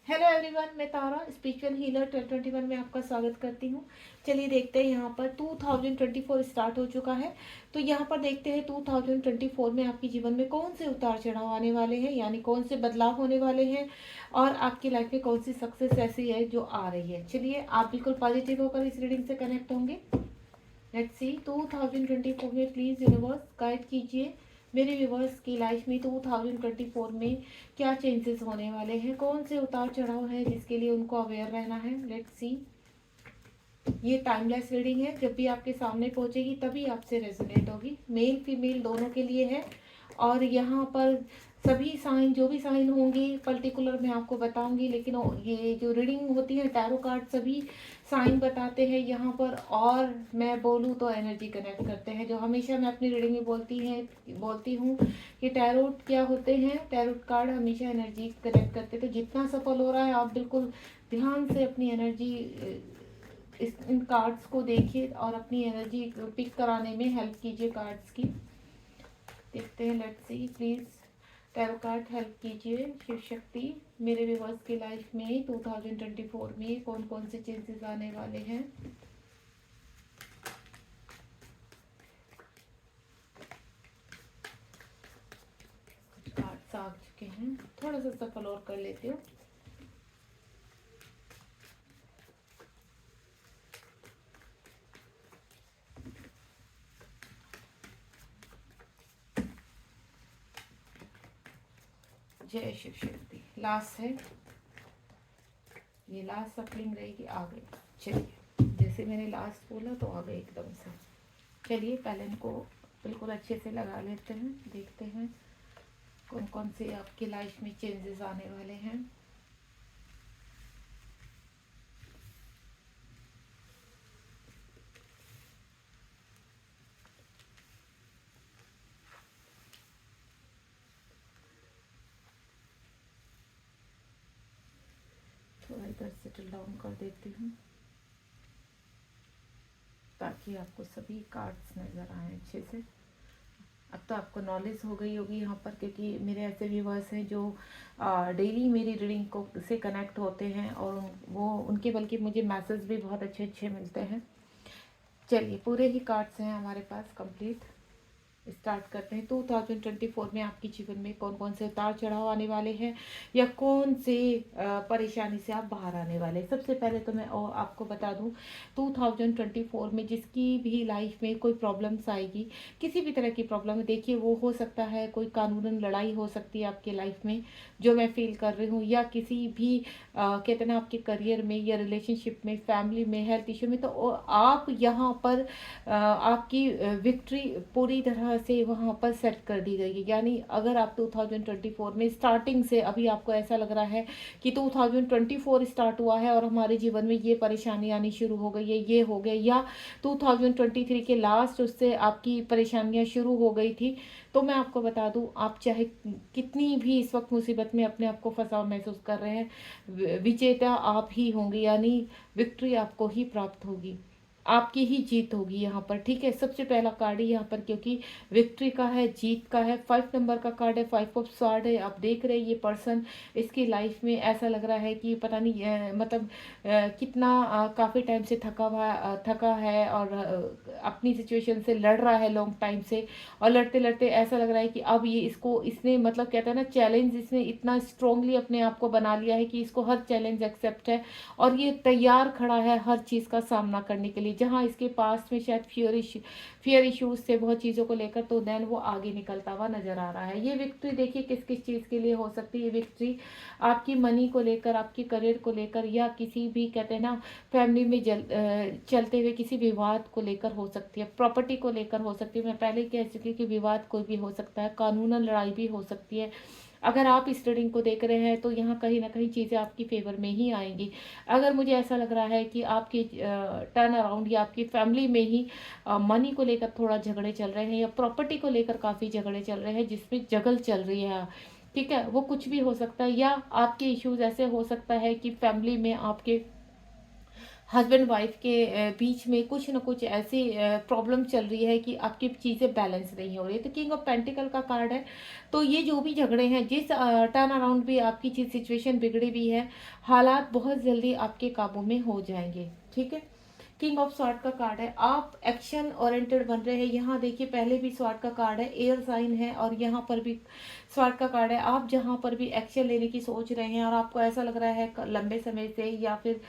Hello everyone, मैं तारा spiritual healer 1221 में आपका स्वागत करती हूँ। चलिए देखते हैं, यहाँ पर 2024 स्टार्ट हो चुका है। तो यहाँ पर देखते हैं 2024 में आपके जीवन में कौन से उतार चढ़ाव आने वाले हैं, यानी कौन से बदलाव होने वाले हैं और आपकी लाइफ में कौन सी सक्सेस ऐसी है जो आ रही है। चलिए आप बिल्कुल पॉजिटिव होकर इस रीडिंग से कनेक्ट होंगे। लेट्स सी 2024 में प्लीज़ यूनिवर्स गाइड कीजिए मेरे व्यूवर्स की लाइफ में 2024 में क्या चेंजेस होने वाले हैं, कौन से उतार चढ़ाव है जिसके लिए उनको अवेयर रहना है। Let's see. ये टाइमलेस रीडिंग है, जब भी आपके सामने पहुंचेगी तभी आपसे रेजोनेट होगी। मेल फीमेल दोनों के लिए है। और यहाँ पर सभी साइन, जो भी साइन होंगे पर्टिकुलर मैं आपको बताऊंगी, लेकिन ये जो रीडिंग होती है टैरो कार्ड सभी साइन बताते हैं यहाँ पर। और मैं बोलूँ तो एनर्जी कनेक्ट करते हैं, जो हमेशा मैं अपनी रीडिंग में बोलती हूँ कि टैरोट क्या होते हैं। टैरोट कार्ड हमेशा एनर्जी कनेक्ट करते हैं। तो जितना सफल हो रहा है आप बिल्कुल ध्यान से अपनी एनर्जी इन कार्ड्स को देखिए और अपनी एनर्जी पिक कराने में हेल्प कीजिए कार्ड्स की। देखते हैं, let's see. Please tarot card help कीजिए शिव शक्ति मेरे व्यूअर्स की लाइफ में 2024 में कौन कौन से चेंजेस आने वाले हैं। कार्ड्स आ चुके हैं, थोड़ा सा सफल और कर लेती हूँ। जय शिव शक्ति। लास्ट है, ये लास्ट सफलिंग रहेगी। आ गई। चलिए, जैसे मैंने लास्ट बोला तो आ गए एकदम से। चलिए पहले इनको बिल्कुल अच्छे से लगा लेते हैं, देखते हैं कौन कौन से आपकी लाइफ में चेंजेस आने वाले हैं। थोड़ा इधर सेटल डाउन कर देती हूँ ताकि आपको सभी कार्ड्स नज़र आए अच्छे से। अब तो आपको नॉलेज हो गई होगी यहाँ पर, क्योंकि मेरे ऐसे व्यूवर्स हैं जो डेली मेरी रीडिंग को से कनेक्ट होते हैं और वो उनके बल्कि मुझे मैसेज भी बहुत अच्छे अच्छे मिलते हैं। चलिए, पूरे ही कार्ड्स हैं हमारे पास कंप्लीट। स्टार्ट करते हैं 2024 में आपके जीवन में कौन कौन से उतार चढ़ाव आने वाले हैं या कौन से परेशानी से आप बाहर आने वाले हैं। सबसे पहले तो मैं आपको बता दूं 2024 में जिसकी भी लाइफ में कोई प्रॉब्लम्स आएगी, किसी भी तरह की प्रॉब्लम, देखिए वो हो सकता है कोई कानूनन लड़ाई हो सकती है आपके लाइफ में जो मैं फील कर रही हूँ, या किसी भी कहते हैं ना आपके करियर में या रिलेशनशिप में, फैमिली में, हेल्थ इशू में। तो आप यहाँ पर आपकी विक्ट्री पूरी तरह से वहाँ पर सेट कर दी गई है। यानी अगर आप 2024 में स्टार्टिंग से अभी आपको ऐसा लग रहा है कि 2024 स्टार्ट हुआ है और हमारे जीवन में ये परेशानी आनी शुरू हो गई है, ये हो गया, या 2023 के लास्ट उससे आपकी परेशानियां शुरू हो गई थी, तो मैं आपको बता दूं आप चाहे कितनी भी इस वक्त मुसीबत में अपने आप को फंसा हुआ महसूस कर रहे हैं, विजेता आप ही होंगे। यानी विक्ट्री आपको ही प्राप्त होगी, आपकी ही जीत होगी यहाँ पर। ठीक है, सबसे पहला कार्ड है यहाँ पर, क्योंकि विक्ट्री का है, जीत का है। 5 नंबर का कार्ड है, 5 ऑफ स्वॉर्ड है। आप देख रहे हैं ये पर्सन, इसकी लाइफ में ऐसा लग रहा है कि पता नहीं मतलब कितना काफ़ी टाइम से थका है और अपनी सिचुएशन से लड़ रहा है लॉन्ग टाइम से। और लड़ते लड़ते ऐसा लग रहा है कि अब ये इसने मतलब कहते हैं ना चैलेंज, इसने इतना स्ट्रांगली अपने आप को बना लिया है कि इसको हर चैलेंज एक्सेप्ट है और ये तैयार खड़ा है हर चीज़ का सामना करने के लिए। जहाँ इसके पास में शायद फियर इश्यूज से बहुत चीज़ों को लेकर, तो देन वो आगे निकलता हुआ नजर आ रहा है। ये विक्ट्री देखिए किस किस चीज़ के लिए हो सकती है। ये विक्ट्री आपकी मनी को लेकर, आपकी करियर को लेकर, या किसी भी कहते हैं ना फैमिली में चलते हुए किसी विवाद को लेकर हो सकती है, प्रॉपर्टी को लेकर हो सकती है। मैं पहले कह चुकी कि विवाद कोई भी हो सकता है, कानूनन लड़ाई भी हो सकती है। अगर आप इस रीडिंग को देख रहे हैं तो यहाँ कहीं ना कहीं चीज़ें आपकी फेवर में ही आएंगी। अगर मुझे ऐसा लग रहा है कि आपकी टर्न अराउंड या आपकी फैमिली में ही मनी को लेकर थोड़ा झगड़े चल रहे हैं या प्रॉपर्टी को लेकर काफ़ी झगड़े चल रहे हैं जिसमें जगल चल रही है। ठीक है, वो कुछ भी हो सकता है, या आपके इश्यूज ऐसे हो सकता है कि फैमिली में आपके हस्बैंड वाइफ के बीच में कुछ ना कुछ ऐसी प्रॉब्लम चल रही है कि आपकी चीज़ें बैलेंस नहीं हो रही है। तो किंग ऑफ पेंटिकल का कार्ड है। तो ये जो भी झगड़े हैं, जिस टर्न अराउंड भी आपकी चीज सिचुएशन बिगड़ी भी है, हालात बहुत जल्दी आपके काबू में हो जाएंगे। ठीक है। किंग ऑफ स्वॉर्ड का कार्ड है। आप एक्शन ओरिएंटेड बन रहे हैं। यहाँ देखिए, पहले भी स्वॉर्ड का कार्ड है, एयर साइन है, और यहाँ पर भी स्वॉर्ड का कार्ड है। आप जहाँ पर भी एक्शन लेने की सोच रहे हैं और आपको ऐसा लग रहा है लंबे समय से, या फिर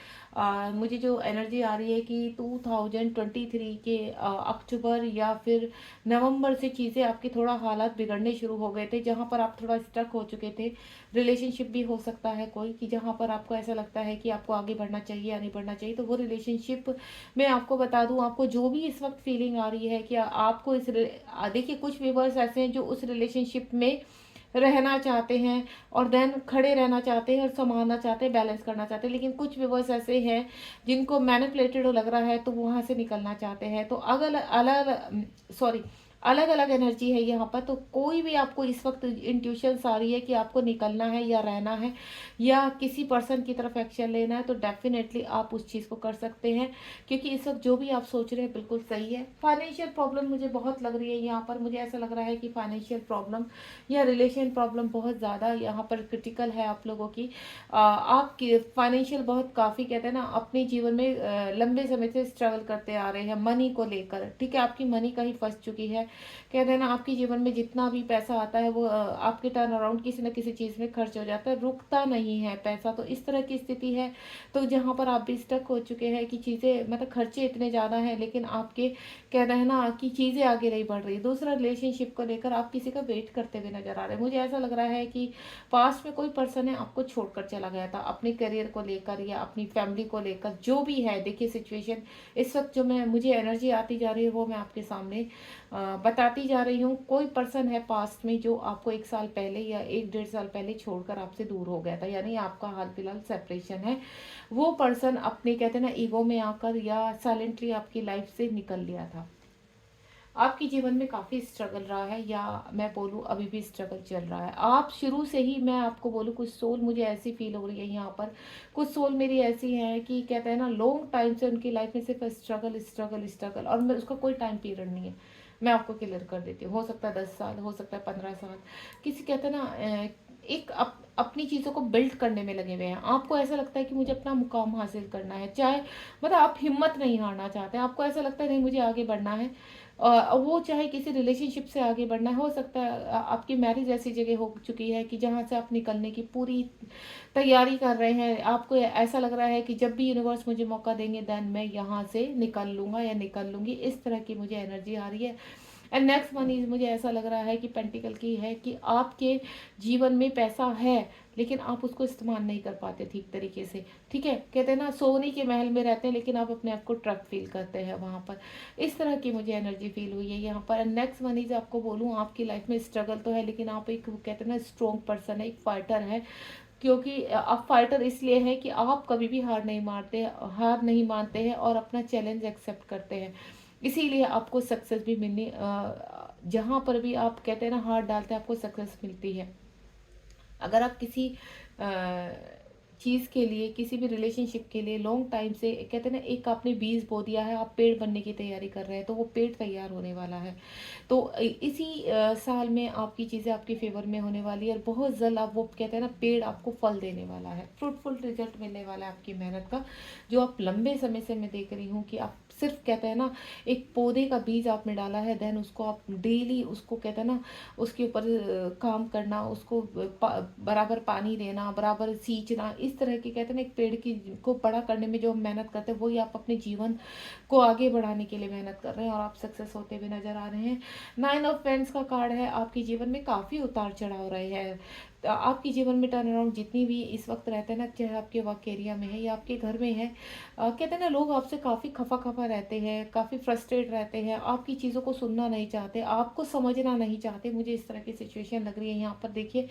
मुझे जो एनर्जी आ रही है कि 2023 के अक्टूबर या फिर नवंबर से चीज़ें आपकी थोड़ा हालात बिगड़ने शुरू हो गए थे, जहाँ पर आप थोड़ा स्टक हो चुके थे। रिलेशनशिप भी हो सकता है कोई, कि जहाँ पर आपको ऐसा लगता है कि आपको आगे बढ़ना चाहिए या नहीं बढ़ना चाहिए। तो वो रिलेशनशिप, मैं आपको बता दूं, आपको जो भी इस वक्त फीलिंग आ रही है कि आपको देखिए, कुछ व्यूवर्स ऐसे हैं जो उस रिलेशनशिप में रहना चाहते हैं और देन खड़े रहना चाहते हैं और संभालना चाहते हैं, बैलेंस करना चाहते हैं। लेकिन कुछ व्यूवर्स ऐसे हैं जिनको मैनिपुलेटेड लग रहा है, तो वहां से निकलना चाहते हैं। तो अलग अलग, सॉरी, अलग अलग एनर्जी है यहाँ पर। तो कोई भी आपको इस वक्त इंट्यूशंस आ रही है कि आपको निकलना है या रहना है या किसी पर्सन की तरफ एक्शन लेना है, तो डेफिनेटली आप उस चीज़ को कर सकते हैं, क्योंकि इस वक्त जो भी आप सोच रहे हैं बिल्कुल सही है। फाइनेंशियल प्रॉब्लम मुझे बहुत लग रही है यहाँ पर। मुझे ऐसा लग रहा है कि फाइनेंशियल प्रॉब्लम या रिलेशन प्रॉब्लम बहुत ज़्यादा यहाँ पर क्रिटिकल है आप लोगों की। आपकी फाइनेंशियल बहुत काफ़ी, कहते हैं ना, अपने जीवन में लंबे समय से स्ट्रगल करते आ रहे हैं मनी को लेकर। ठीक है, आपकी मनी कहीं फंस चुकी है। कहते हैं ना, आपके जीवन में जितना भी पैसा आता है वो आपके टर्न अराउंड किसी न किसी चीज़ में खर्च हो जाता है, रुकता नहीं है पैसा। तो इस तरह की स्थिति है, तो जहाँ पर आप भी स्टक हो चुके हैं कि चीज़ें, मतलब खर्चे इतने ज़्यादा हैं, लेकिन आपके, कहते हैं ना, कि चीज़ें आगे नहीं बढ़ रही। दूसरा, रिलेशनशिप को लेकर आप किसी का वेट करते हुए नजर आ रहे हैं। मुझे ऐसा लग रहा है कि पास्ट में कोई पर्सन है आपको छोड़कर चला गया था, अपने करियर को लेकर या अपनी फैमिली को लेकर, जो भी है। देखिए, सिचुएशन इस वक्त जो मुझे एनर्जी आती जा रही है वो मैं आपके सामने बताती जा रही हूँ। कोई पर्सन है पास्ट में जो आपको 1 साल पहले या 1 डेढ़ साल पहले छोड़कर आपसे दूर हो गया था, यानी आपका हाल फिलहाल सेपरेशन है। वो पर्सन अपने, कहते हैं ना, ईगो में आकर या साइलेंटली आपकी लाइफ से निकल लिया था। आपके जीवन में काफ़ी स्ट्रगल रहा है, या मैं बोलूँ अभी भी स्ट्रगल चल रहा है। आप शुरू से ही, मैं आपको बोलूँ, कुछ सोल मुझे ऐसी फील हो रही है यहाँ पर। कुछ सोल मेरी ऐसी हैं कि, कहते हैं ना, लॉन्ग टाइम से उनकी लाइफ में सिर्फ स्ट्रगल स्ट्रगल स्ट्रगल, और मैं उसका कोई टाइम पीरियड नहीं है। मैं आपको क्लियर कर देती हूँ, हो सकता है 10 साल, हो सकता है 15 साल। किसी, कहते हैं ना, एक अपनी चीज़ों को बिल्ड करने में लगे हुए हैं। आपको ऐसा लगता है कि मुझे अपना मुकाम हासिल करना है, चाहे, मतलब आप हिम्मत नहीं हारना चाहते। आपको ऐसा लगता है नहीं, मुझे आगे बढ़ना है। वो चाहे किसी रिलेशनशिप से आगे बढ़ना है, हो सकता है आपकी मैरिज ऐसी जगह हो चुकी है कि जहाँ से आप निकलने की पूरी तैयारी कर रहे हैं। आपको ऐसा लग रहा है कि जब भी यूनिवर्स मुझे मौका देंगे देन मैं यहाँ से निकल लूँगा या निकल लूँगी। इस तरह की मुझे एनर्जी आ रही है। एंड नेक्स्ट वन इज, मुझे ऐसा लग रहा है कि पेंटिकल की है कि आपके जीवन में पैसा है, लेकिन आप उसको इस्तेमाल नहीं कर पाते ठीक तरीके से। ठीक है, कहते हैं ना, सोने के महल में रहते हैं लेकिन आप अपने आप को ट्रक फील करते हैं वहाँ पर। इस तरह की मुझे एनर्जी फील हुई है यहाँ पर। नेक्स्ट वन इज, आपको बोलूँ, आपकी लाइफ में स्ट्रगल तो है, लेकिन आप एक, कहते हैं ना, स्ट्रॉन्ग पर्सन है, एक फाइटर है। क्योंकि आप फाइटर इसलिए हैं कि आप कभी भी हार नहीं मारते, हार नहीं मानते हैं और अपना चैलेंज एक्सेप्ट करते हैं। इसीलिए आपको सक्सेस भी मिलनी, जहाँ पर भी आप, कहते हैं ना, हार डालते हैं, आपको सक्सेस मिलती है। अगर आप किसी चीज़ के लिए, किसी भी रिलेशनशिप के लिए लॉन्ग टाइम से, कहते हैं ना, एक आपने बीज बो दिया है, आप पेड़ बनने की तैयारी कर रहे हैं, तो वो पेड़ तैयार होने वाला है। तो इसी साल में आपकी चीज़ें आपके फेवर में होने वाली है, और बहुत जल्द आप, वो कहते हैं ना, पेड़ आपको फल देने वाला है, फ्रूटफुल रिजल्ट मिलने वाला है आपकी मेहनत का, जो आप लंबे समय से मैं देख रही हूँ कि आप सिर्फ, कहते हैं ना, एक पौधे का बीज आपने डाला है, देन उसको आप डेली, उसको, कहते हैं ना, उसके ऊपर काम करना, उसको बराबर पानी देना, बराबर सींचना, इस तरह की, कहते हैं ना, एक पेड़ की को बड़ा करने में जो हम मेहनत करते हैं, वही आप अपने जीवन को आगे बढ़ाने के लिए मेहनत कर रहे हैं, और आप सक्सेस होते हुए नजर आ रहे हैं। 9 ऑफ पेंस का कार्ड है। आपके जीवन में काफ़ी उतार चढ़ाव रहे हैं। तो आपके जीवन में टर्न अराउंड जितनी भी इस वक्त रहते हैं ना, चाहे आपके वर्क एरिया में है या आपके घर में है, कहते हैं ना, लोग आपसे काफ़ी खफा खफा रहते हैं, काफ़ी फ्रस्ट्रेट रहते हैं, आपकी चीज़ों को सुनना नहीं चाहते, आपको समझना नहीं चाहते। मुझे इस तरह की सिचुएशन लग रही है यहाँ पर, देखिए,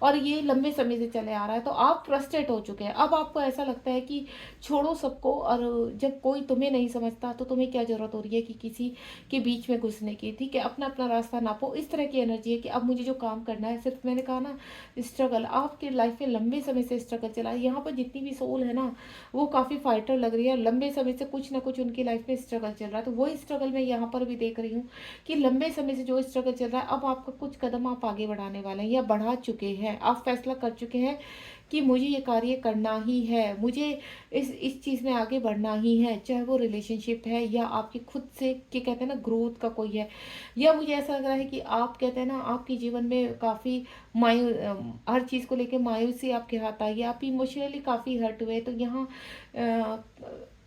और ये लंबे समय से चले आ रहा है। तो आप फ्रस्ट्रेट हो चुके हैं। अब आपको ऐसा लगता है कि छोड़ो सबको, और जब कोई तुम्हें नहीं समझता तो तुम्हें क्या ज़रूरत हो रही है कि किसी के बीच में घुसने की। ठीक है, अपना अपना रास्ता नापो। इस तरह की एनर्जी है कि अब मुझे जो काम करना है, सिर्फ, मैंने कहा ना, स्ट्रगल, आपके लाइफ में लंबे समय से स्ट्रगल चला है। यहाँ पर जितनी भी सोल है ना, वो काफ़ी फाइटर लग रही है, लंबे समय से कुछ ना कुछ उनकी लाइफ में स्ट्रगल चल रहा है। तो वही स्ट्रगल मैं यहाँ पर भी देख रही हूँ कि लंबे समय से जो स्ट्रगल चल रहा है, अब आपका कुछ कदम आप आगे बढ़ाने वाले हैं या बढ़ा चुके हैं। आप फैसला कर चुके हैं कि मुझे ये कार्य करना ही है, मुझे इस चीज़ में आगे बढ़ना ही है, चाहे वो रिलेशनशिप है या आपकी खुद से के कहते हैं ना ग्रोथ का कोई है। या मुझे ऐसा लग रहा है कि आप कहते हैं ना आपके जीवन में काफ़ी हर चीज़ को लेके मायूसी आपके हाथ आई है, आप इमोशनली काफ़ी हर्ट हुए। तो यहाँ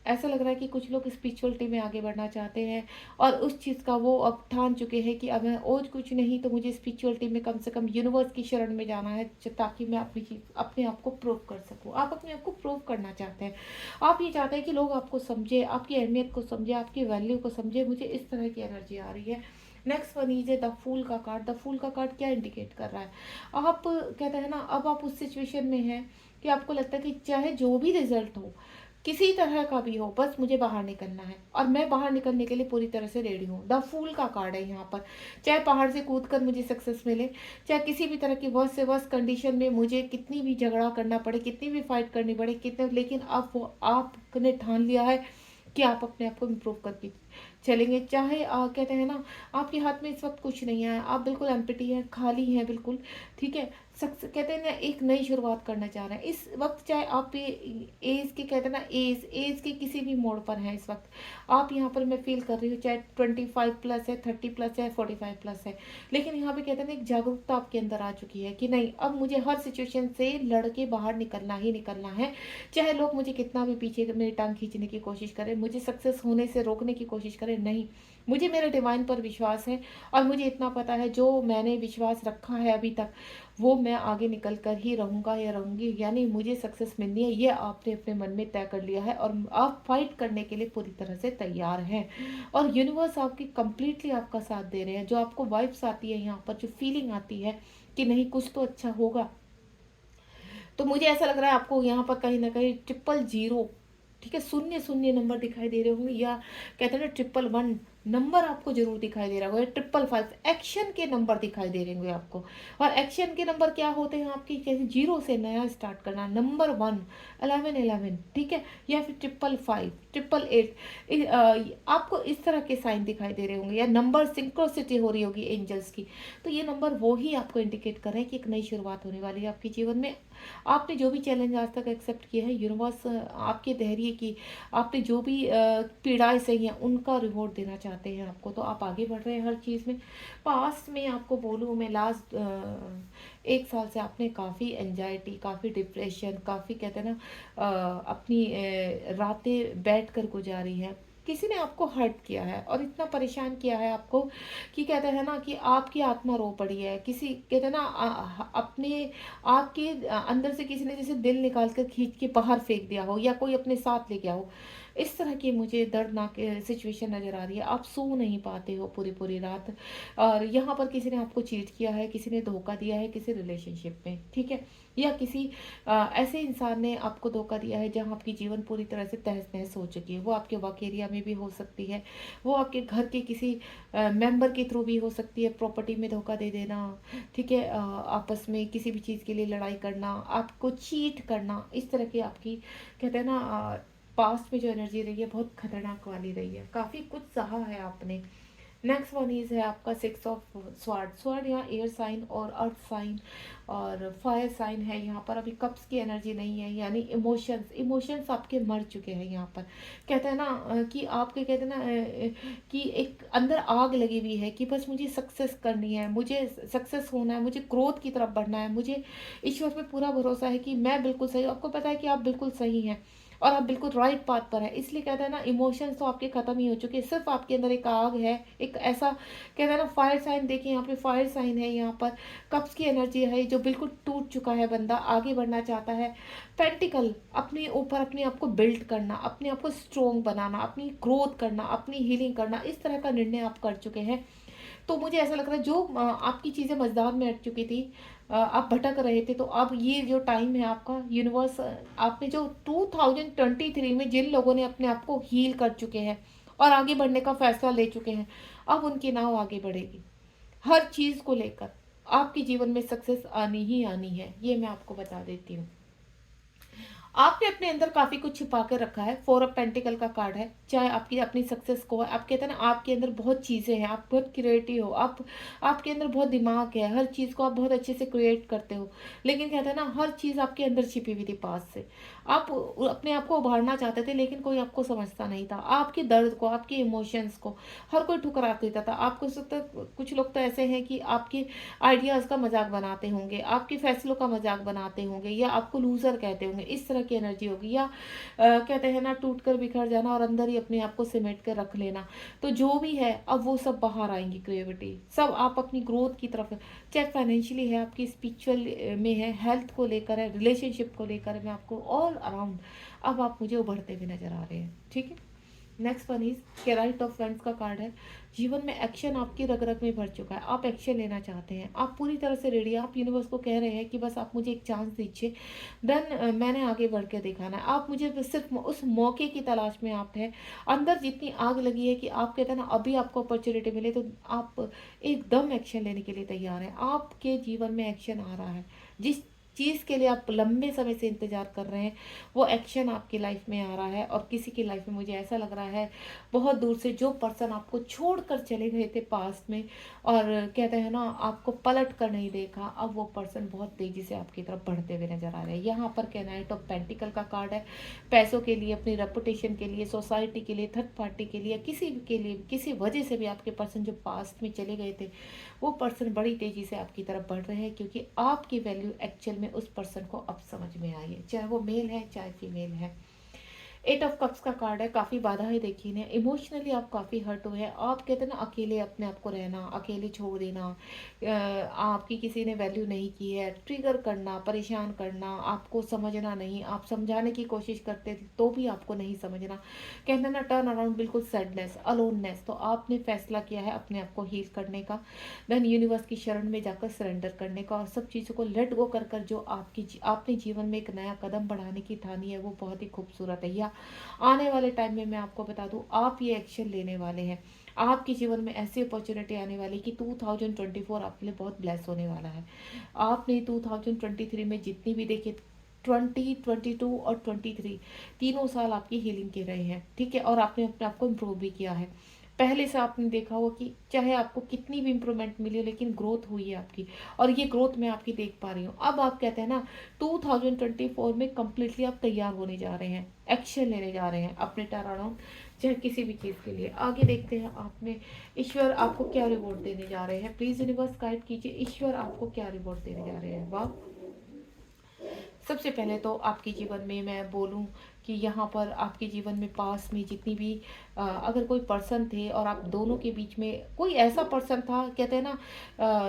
ऐसा लग रहा है कि कुछ लोग स्पिरिचुअलिटी में आगे बढ़ना चाहते हैं और उस चीज़ का वो अब ठान चुके हैं कि अब मैं और कुछ नहीं तो मुझे स्पिरिचुअलिटी में कम से कम यूनिवर्स की शरण में जाना है, ताकि मैं अपनी चीज अपने आप को प्रूव कर सकूं। आप अपने आप को प्रूव करना चाहते हैं, आप ये चाहते हैं कि लोग आपको समझे, आपकी अहमियत को समझे, आपकी वैल्यू को समझे। मुझे इस तरह की एनर्जी आ रही है। Next one is the fool का कार्ड। द फूल का कार्ड क्या इंडिकेट कर रहा है? आप कहते हैं ना, अब आप उस सिचुएशन में हैं कि आपको लगता है कि चाहे जो भी रिजल्ट हो, किसी तरह का भी हो, बस मुझे बाहर निकलना है और मैं बाहर निकलने के लिए पूरी तरह से रेडी हूँ। द फूल का कार्ड है यहाँ पर। चाहे पहाड़ से कूद कर मुझे सक्सेस मिले, चाहे किसी भी तरह की वर्स से वर्स कंडीशन में मुझे कितनी भी झगड़ा करना पड़े, कितनी भी फाइट करनी पड़े, कितने, लेकिन अब वो आपने ठान लिया है कि आप अपने आप को इम्प्रूव करके चलेंगे। चाहे कहते हैं ना, आपके हाथ में इस वक्त कुछ नहीं है, आप बिल्कुल एम्प्टी हैं, खाली हैं बिल्कुल, ठीक है। कहते हैं ना एक नई शुरुआत करना चाह रहे हैं इस वक्त। चाहे आप एज के कहते हैं ना एज के किसी भी मोड़ पर हैं इस वक्त, आप यहाँ पर मैं फील कर रही हूँ, चाहे 25 प्लस है, 30 प्लस है, 45 प्लस है, लेकिन यहाँ पे कहते हैं ना एक जागरूकता आपके अंदर आ चुकी है कि नहीं, अब मुझे हर सिचुएशन से लड़के बाहर निकलना ही निकलना है। चाहे लोग मुझे कितना भी पीछे मेरी टांग खींचने की कोशिश करें, मुझे सक्सेस होने से रोकने की कोशिश करें, नहीं, मुझे मेरे डिवाइन पर विश्वास है और मुझे इतना पता है जो मैंने विश्वास रखा है अभी तक, वो मैं आगे निकल कर ही रहूँगा या रहूँगी। यानी मुझे सक्सेस मिलनी है, ये आपने अपने मन में तय कर लिया है और आप फाइट करने के लिए पूरी तरह से तैयार हैं और यूनिवर्स आपकी कंप्लीटली आपका साथ दे रहे हैं। जो आपको वाइब्स आती है यहाँ पर, जो फीलिंग आती है कि नहीं कुछ तो अच्छा होगा, तो मुझे ऐसा लग रहा है आपको यहाँ पर कहीं ना कहीं 000, ठीक है, 000 नंबर दिखाई दे रहे होंगे, या कहते हैं ना 111 नंबर आपको जरूर दिखाई दे रहा होगा, 555 एक्शन के नंबर दिखाई दे रहे होंगे आपको। और एक्शन के नंबर क्या होते हैं आपकी, कैसे जीरो से नया स्टार्ट करना, नंबर 1, 1111, ठीक है, या फिर 555, 888, आपको इस तरह के साइन दिखाई दे रहे होंगे या नंबर सिंक्रोसिटी हो रही होगी एंजल्स की। तो ये नंबर वो ही आपको इंडिकेट कर रहे हैं कि एक नई शुरुआत होने वाली है आपके जीवन में। आपने जो भी चैलेंज आज तक एक्सेप्ट किया है, यूनिवर्स आपके धैर्य की, आपने जो भी पीड़ाएं सही हैं, उनका रिवॉर्ड देना चाहते हैं आपको। तो आप आगे बढ़ रहे हैं हर चीज़ में। पास्ट में आपको बोलूँ मैं, लास्ट 1 साल से आपने काफ़ी एंजाइटी, काफ़ी डिप्रेशन, काफ़ी कहते हैं ना अपनी रातें बैठ कर गुजारी है। किसी ने आपको हर्ट किया है और इतना परेशान किया है आपको कि कहते हैं ना कि आपकी आत्मा रो पड़ी है। किसी कहते हैं ना अपने आपके अंदर से किसी ने जैसे दिल निकाल कर खींच के बाहर फेंक दिया हो या कोई अपने साथ ले गया हो। इस तरह की मुझे दर्दनाक सिचुएशन नज़र आ रही है। आप सो नहीं पाते हो पूरी पूरी रात और यहाँ पर किसी ने आपको चीट किया है, किसी ने धोखा दिया है किसी रिलेशनशिप में, ठीक है, या किसी ऐसे इंसान ने आपको धोखा दिया है जहाँ आपकी जीवन पूरी तरह से तहस नहस हो चुकी है। वो आपके वर्क एरिया में भी हो सकती है, वो आपके घर के किसी मेंबर के थ्रू भी हो सकती है, प्रॉपर्टी में धोखा दे देना, ठीक है, आपस में किसी भी चीज़ के लिए लड़ाई करना, आपको चीट करना, इस तरह की आपकी कहते हैं ना पास्ट में जो एनर्जी रही है बहुत खतरनाक वाली रही है। काफ़ी कुछ सहा है आपने। नेक्स्ट वन इज है आपका 6 ऑफ स्वार्ड। स्वार्ड यहाँ एयर साइन और अर्थ साइन और फायर साइन है। यहाँ पर अभी कप्स की एनर्जी नहीं है, यानी इमोशंस आपके मर चुके हैं। यहाँ पर कहते हैं ना कि आपके कहते हैं ना कि एक अंदर आग लगी हुई है कि बस मुझे सक्सेस करनी है, मुझे सक्सेस होना है, मुझे ग्रोथ की तरफ बढ़ना है, मुझे ईश्वर पे पूरा भरोसा है कि मैं बिल्कुल सही हूँ। आपको पता है कि आप बिल्कुल सही हैं और आप बिल्कुल राइट पाथ पर है। इसलिए कहते हैं ना इमोशंस तो आपके खत्म ही हो चुके हैं, सिर्फ आपके अंदर एक आग है, एक ऐसा कहते हैं ना फायर साइन। देखिए यहाँ पे फायर साइन है, यहाँ पर कप्स की एनर्जी है, जो बिल्कुल टूट चुका है बंदा, आगे बढ़ना चाहता है। पेंटिकल, अपने ऊपर अपने आप को बिल्ड करना, अपने आप को स्ट्रोंग बनाना, अपनी ग्रोथ करना, अपनी हीलिंग करना, इस तरह का निर्णय आप कर चुके हैं। तो मुझे ऐसा लग रहा है जो आपकी चीज़ें मझधार में अट चुकी थी, आप भटक रहे थे, तो अब ये जो टाइम है आपका, यूनिवर्स आपने जो 2023 में जिन लोगों ने अपने आप को हील कर चुके हैं और आगे बढ़ने का फैसला ले चुके हैं, अब उनकी नाव आगे बढ़ेगी हर चीज़ को लेकर। आपके जीवन में सक्सेस आनी ही आनी है, ये मैं आपको बता देती हूँ। आपने अपने अंदर काफी कुछ छिपा कर रखा है। फोर ऑफ पेंटिकल का कार्ड है, चाहे आपकी अपनी सक्सेस को है। आप कहते हैं ना, आपके अंदर बहुत चीजें हैं, आप बहुत क्रिएटिव हो, आप आपके अंदर बहुत दिमाग है, हर चीज को आप बहुत अच्छे से क्रिएट करते हो। लेकिन कहते हैं ना, हर चीज आपके अंदर छिपी हुई थी पास से। आप अपने आप को उभारना चाहते थे, लेकिन कोई आपको समझता नहीं था। आपके दर्द को, आपके इमोशंस को हर कोई ठुकरा देता था। आपको सकता, कुछ लोग तो ऐसे हैं कि आपके आइडियाज का मजाक बनाते होंगे, आपके फैसलों का मजाक बनाते होंगे, या आपको लूजर कहते होंगे। इस तरह की एनर्जी होगी। या कहते हैं ना, टूट कर बिखर जाना और अंदर ही अपने आप को सिमेट कर रख लेना। तो जो भी है, अब वो सब बाहर आएंगी। क्रिएटिविटी सब आप अपनी ग्रोथ की तरफ, चाहे फाइनेंशियली है, आपकी स्पिरिचुअल में है, हेल्थ को लेकर है, रिलेशनशिप को लेकर है, मैं आपको ऑल अराउंड अब आप मुझे उभरते हुए नजर आ रहे हैं। ठीक है। नेक्स्ट वन इज के राइट ऑफ फ्रेंड्स का कार्ड है। जीवन में एक्शन आपकी रग रग में भर चुका है, आप एक्शन लेना चाहते हैं, आप पूरी तरह से रेडी हैं। आप यूनिवर्स को कह रहे हैं कि बस आप मुझे एक चांस दीजिए, देन मैंने आगे बढ़ के दिखाना है। आप मुझे बस सिर्फ उस मौके की तलाश में आप हैं। अंदर जितनी आग लगी है कि आप कहते हैं ना, अभी आपको अपॉर्चुनिटी मिले तो आप एकदम एक्शन लेने के लिए तैयार हैं। आपके जीवन में एक्शन आ रहा है। जिस चीज़ के लिए आप लंबे समय से इंतजार कर रहे हैं, वो एक्शन आपकी लाइफ में आ रहा है। और किसी की लाइफ में मुझे ऐसा लग रहा है, बहुत दूर से जो पर्सन आपको छोड़कर चले गए थे पास्ट में, और कहते हैं ना, आपको पलट कर नहीं देखा, अब वो पर्सन बहुत तेजी से आपकी तरफ बढ़ते हुए नजर आ रहे हैं। यहाँ पर क्या, नाइट ऑफ पेंटिकल का कार्ड है। पैसों के लिए, अपनी रेपुटेशन के लिए, सोसाइटी के लिए, थर्ड पार्टी के लिए, किसी भी के लिए, किसी वजह से भी आपके पर्सन जो पास्ट में चले गए थे, वो पर्सन बड़ी तेजी से आपकी तरफ बढ़ रहे हैं। क्योंकि आपकी वैल्यू एक्चुअल में उस पर्सन को अब समझ में आई है, चाहे वो मेल है चाहे फीमेल है। एट ऑफ कप्स का कार्ड है। काफ़ी बाधाएं देखी ने, इमोशनली आप काफ़ी हर्ट हुए हैं। आप कहते हैं ना, अकेले अपने आप को रहना, अकेले छोड़ देना, आपकी किसी ने वैल्यू नहीं की है, ट्रिगर करना, परेशान करना, आपको समझना नहीं, आप समझाने की कोशिश करते थे तो भी आपको नहीं समझना। कहते हैं ना, टर्न अराउंड, बिल्कुल सैडनेस, अलोननेस। तो आपने फैसला किया है अपने आप को हील करने का, देन यूनिवर्स की शरण में जाकर सरेंडर करने का, और सब चीज़ों को लेट गो कर जो आपने जीवन में एक नया कदम बढ़ाने की ठानी है, वो बहुत ही खूबसूरत है। या आने वाले टाइम में मैं आपको बता दूं, आप ये एक्शन लेने वाले हैं। आपके जीवन में ऐसी अपॉर्चुनिटी आने वाली कि 2024 आपके लिए बहुत ब्लेस होने वाला है। आपने 2023 में जितनी भी देखी, 2022 और 23 तीनों साल आपकी हीलिंग के रहे हैं। ठीक है। और आपने अपने आप को इम्प्रूव भी किया है। पहले से आपने देखा होगा कि चाहे आपको कितनी भी इम्प्रूवमेंट मिली हो, लेकिन ग्रोथ हुई है आपकी, और ये ग्रोथ मैं आपकी देख पा रही हूँ। अब आप कहते हैं ना, 2024 में कम्प्लीटली आप तैयार होने जा रहे हैं, एक्शन लेने जा रहे हैं अपने टर्न अराउंड, चाहे किसी भी चीज़ के लिए। आगे देखते हैं आपने ईश्वर आपको क्या रिवॉर्ड देने जा रहे हैं। प्लीज़ यूनिवर्स गाइड कीजिए, ईश्वर आपको क्या रिवॉर्ड देने जा रहे हैं। वाह। सबसे पहले तो आपके जीवन में मैं बोलूं कि यहाँ पर आपके जीवन में पास में जितनी भी अगर कोई पर्सन थे और आप दोनों के बीच में कोई ऐसा पर्सन था, कहते हैं ना,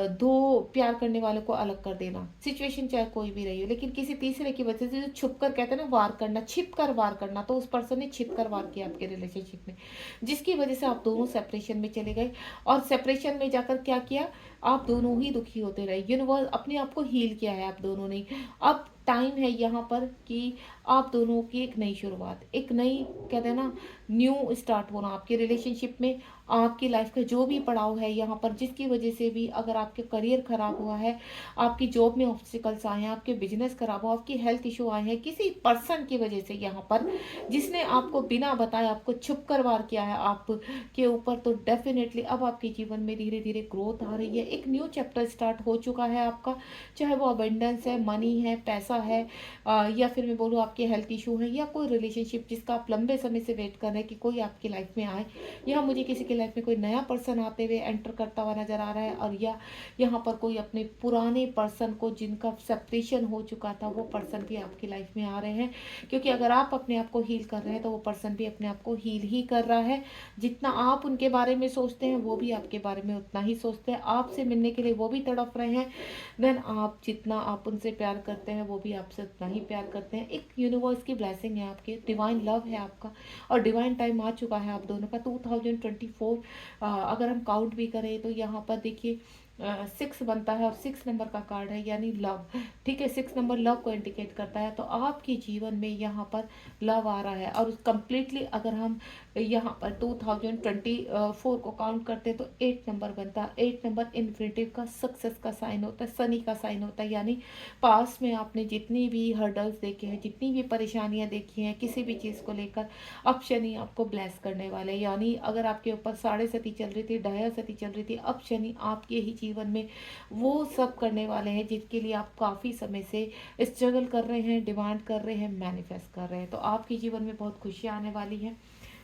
दो प्यार करने वालों को अलग कर देना, सिचुएशन चाहे कोई भी रही हो, लेकिन किसी तीसरे की वजह से जो छुप कर, कहते हैं ना, वार करना, छिप कर वार करना, तो उस पर्सन ने छिप कर वार किया आपके रिलेशनशिप में, जिसकी वजह से आप दोनों सेपरेशन में चले गए। और सेपरेशन में जाकर क्या किया, आप दोनों ही दुखी होते रहे। यूनिवर्स अपने आप को हील किया है आप दोनों ने। अब टाइम है यहाँ पर कि आप दोनों की एक नई शुरुआत, एक नई, कहते हैं ना, न्यू स्टार्ट होना आपके रिलेशनशिप में। आपकी लाइफ का जो भी पड़ाव है यहाँ पर, जिसकी वजह से भी अगर आपके करियर खराब हुआ है, आपकी जॉब में ऑब्स्टिकल्स आए हैं, आपके बिजनेस खराब हुआ, आपकी हेल्थ इशू आए हैं, किसी पर्सन की वजह से यहाँ पर, जिसने आपको बिना बताए आपको छुप कर वार किया है आपके ऊपर, तो डेफिनेटली अब आपके जीवन में धीरे धीरे ग्रोथ आ रही है। एक न्यू चैप्टर स्टार्ट हो चुका है आपका, चाहे वो अबेंडेंस है, मनी है, पैसा है, या फिर मैं बोलूँ आपके हेल्थ इशू है, या कोई रिलेशनशिप जिसका आप लंबे समय से वेट कर रहे हैं कि कोई आपकी लाइफ में आए। यहाँ मुझे किसी की लाइफ में कोई नया पर्सन आते हुए एंटर करता हुआ नजर आ रहा है, और या यहाँ पर कोई अपने पुराने पर्सन को, जिनका सेपरेशन हो चुका था, वो पर्सन भी आपकी लाइफ में आ रहे हैं। क्योंकि अगर आप अपने आप को हील कर रहे हैं, तो वो पर्सन भी अपने आप को हील ही कर रहा है। जितना आप उनके बारे में सोचते हैं, वो भी आपके बारे में उतना ही सोचते हैं। आपसे मिलने के लिए वो भी तड़प रहे हैं। देन आप जितना आप उनसे प्यार करते हैं, वो भी आपसे उतना ही प्यार करते हैं। एक यूनिवर्स की ब्लेसिंग है आपके, डिवाइन लव है आपका, और डिवाइन टाइम आ चुका है आप दोनों का। 2024 अगर हम काउंट भी करें तो यहाँ पर देखिए 6 बनता है और 6 नंबर का कार्ड है यानी लव। ठीक है, 6 नंबर लव को इंडिकेट करता है, तो आपके जीवन में यहाँ पर लव आ रहा है। और कंप्लीटली अगर हम यहाँ पर 2024 को काउंट करते हैं तो 8 नंबर बनता है। 8 नंबर इन्फिनिटिव का सक्सेस का साइन होता है, शनि का साइन होता है, यानी पास्ट में आपने जितनी भी हर्डल्स देखे हैं, जितनी भी परेशानियां देखी हैं किसी भी चीज़ को लेकर, अब शनि आपको ब्लेस करने वाले हैं। यानी अगर आपके ऊपर साढ़े सती चल रही थी, ढाया सती चल रही थी, अब शनि आपके ही जीवन में वो सब करने वाले हैं जिसके लिए आप काफ़ी समय से स्ट्रगल कर रहे हैं, डिमांड कर रहे हैं, मैनिफेस्ट कर रहे हैं। तो आपके जीवन में बहुत खुशियाँ आने वाली हैं,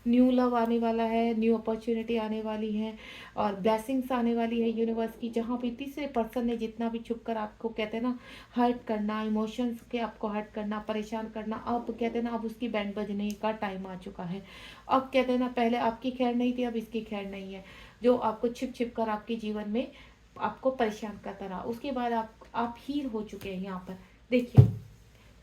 न्यू लव आने वाला है, न्यू अपॉर्चुनिटी आने वाली है और ब्लेसिंग्स आने वाली है यूनिवर्स की। जहाँ भी तीसरे पर्सन ने जितना भी छुप कर आपको कहते हैं ना हर्ट करना, इमोशंस के आपको हर्ट करना, परेशान करना, अब कहते हैं ना अब उसकी बैंड बजने का टाइम आ चुका है। अब कहते हैं ना पहले आपकी खैर नहीं थी, अब इसकी खैर नहीं है। जो आपको छिप छिप कर आपके जीवन में आपको परेशान करता रहा, उसके बाद आप हील हो चुके हैं। यहाँ पर देखिए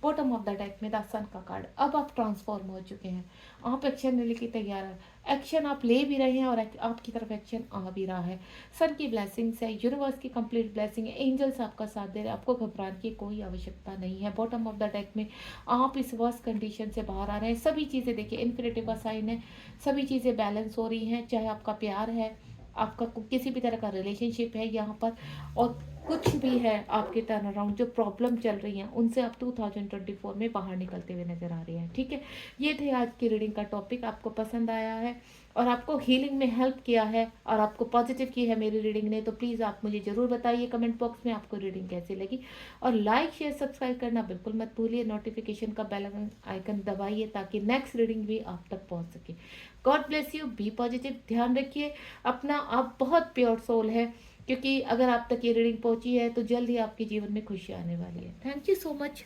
बॉटम ऑफ द डेक में द सन का कार्ड, अब आप ट्रांसफॉर्म हो चुके हैं, आप एक्शन लेने के तैयार हैं, एक्शन आप ले भी रहे हैं और आपकी तरफ एक्शन आ भी रहा है। सन की ब्लेसिंग्स है, यूनिवर्स की कंप्लीट ब्लेसिंग है, एंजल्स आपका साथ दे रहे हैं, आपको घबराने की कोई आवश्यकता नहीं है। बॉटम ऑफ द डेक में आप इस वर्स्ट कंडीशन से बाहर आ रहे हैं। सभी चीज़ें देखिए इन्फिनिटी का साइन है, सभी चीज़ें बैलेंस हो रही हैं, चाहे आपका प्यार है, आपका किसी भी तरह का रिलेशनशिप है यहाँ पर, और कुछ भी है आपके टर्न अराउंड जो प्रॉब्लम चल रही हैं उनसे आप 2024 में बाहर निकलते हुए नजर आ रहे हैं। ठीक है, ये थे आज की रीडिंग का टॉपिक। आपको पसंद आया है और आपको हीलिंग में हेल्प किया है और आपको पॉजिटिव की है मेरी रीडिंग ने, तो प्लीज़ आप मुझे ज़रूर बताइए कमेंट बॉक्स में आपको रीडिंग कैसी लगी। और लाइक शेयर सब्सक्राइब करना बिल्कुल मत भूलिए, नोटिफिकेशन का बेल आइकन दबाइए ताकि नेक्स्ट रीडिंग भी आप तक पहुंच सके। God bless you, be positive, ध्यान रखिए अपना, आप बहुत प्योर सोल है, क्योंकि अगर आप तक ये रीडिंग पहुंची है तो जल्द ही आपके जीवन में खुशी आने वाली है। Thank you so much.